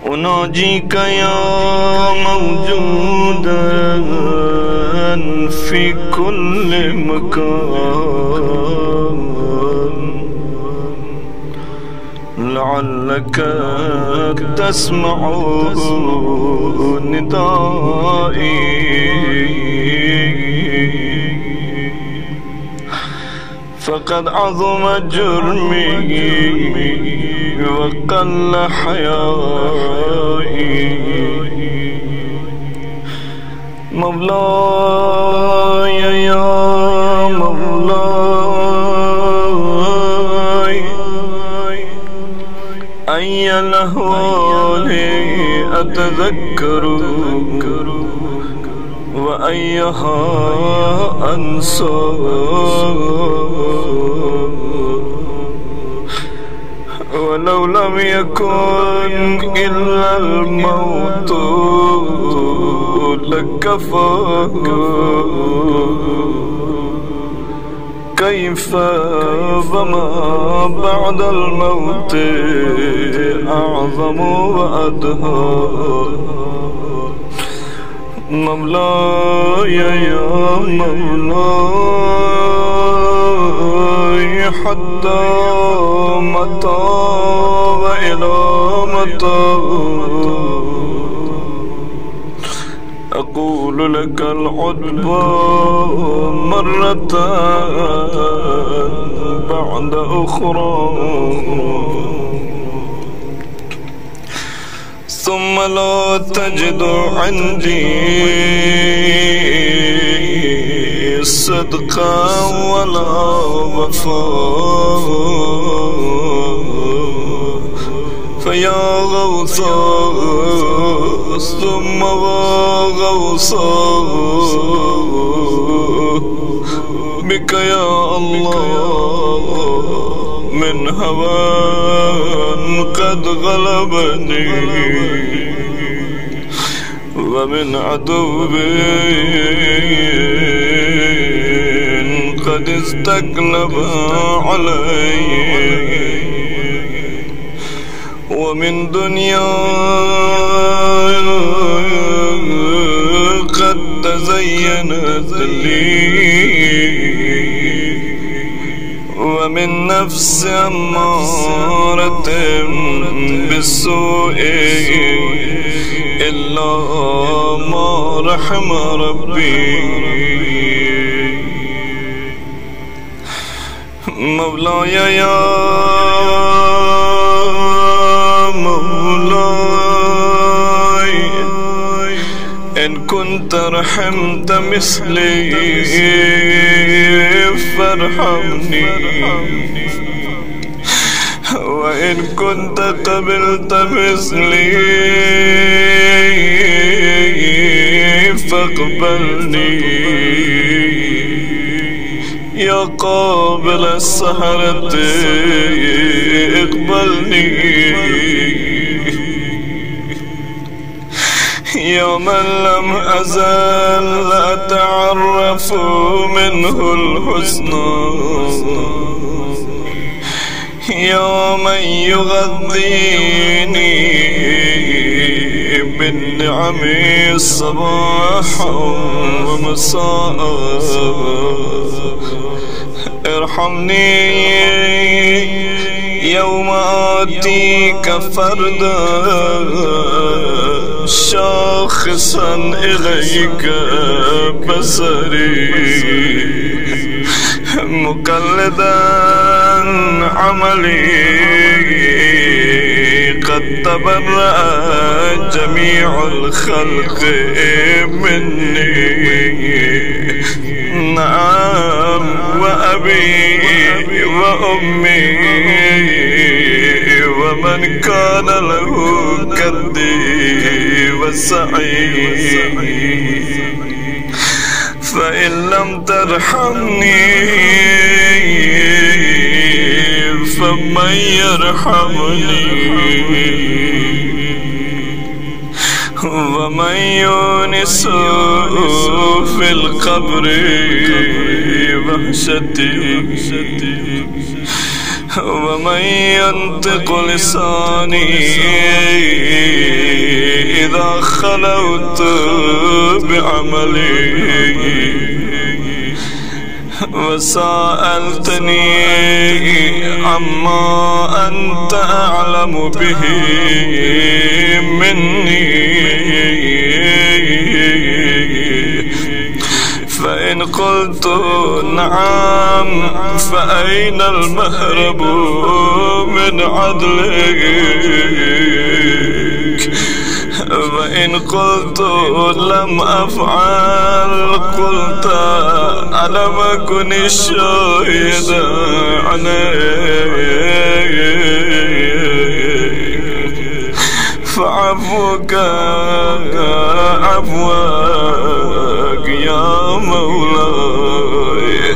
أناجيك يا موجودا في كل مكان لعلك تسمع ندائي فقد عظم جرمي وقل حيائي مولاي يا مولاي أي الأهوال أتذكر وأيها أنسى ولو لم يكن إلا الموت لكفى كيف وما بعد الموت أعظم وأدهى مولاي يا مولاي حتى متى وإلى متى أقول لك العتبى مرة بعد أخرى ثم لا تجد عندي صدقا ولا وفاء فيا غوثا ثم غوثا بك يا الله من هوى قد غلبني ومن عدو قد استكلب علي ومن دنيا قد تزينت لي ومن نفس أمارة بالسوء إلا ما رحم ربي مولاي يا مولاي إن كنت رحمت مثلي فارحمني وإن كنت قبلت مثلي فاقبلني يا قابل السهرة اقبلني يا من لم أزل أتعرف منه الحسنى يا من يغذيني بالنعم صباحا ومساء ارحمني يوم آتيك فردا شاخصا إليك بصري مقلدا عملي قد تبرأ جميع الخلق مني نعم وأبي وأمي ومن كان له كدي وسعي فإن لم ترحمني فمن يرحمني ومن يونس في القبر وحشتي ومن ينطق لساني إذا خلوت بعملي وسألتني عما أنت أعلم به مني فإن قلت نعم فأين المهرب من عدلك وإن قلت لم أفعل قلت ألم أكن الشاهد عليك فعفوك عفوك يا مولاي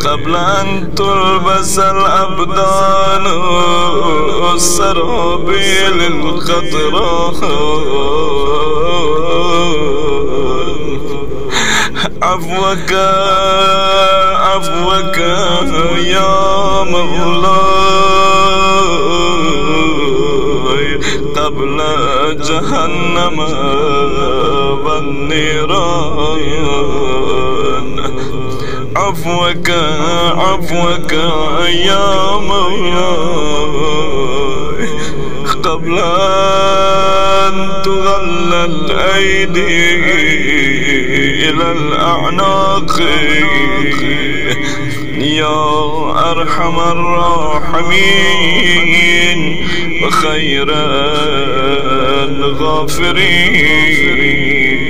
قبل أن تلبس الأبدان السرابيل الخضراء عفوك عفوك يا مولاي قبل جهنم والنيران عفوك عفوك يا مولاي قبل أن تغل الأيدي إلى الأعناق يا أرحم الراحمين وخير الغافرين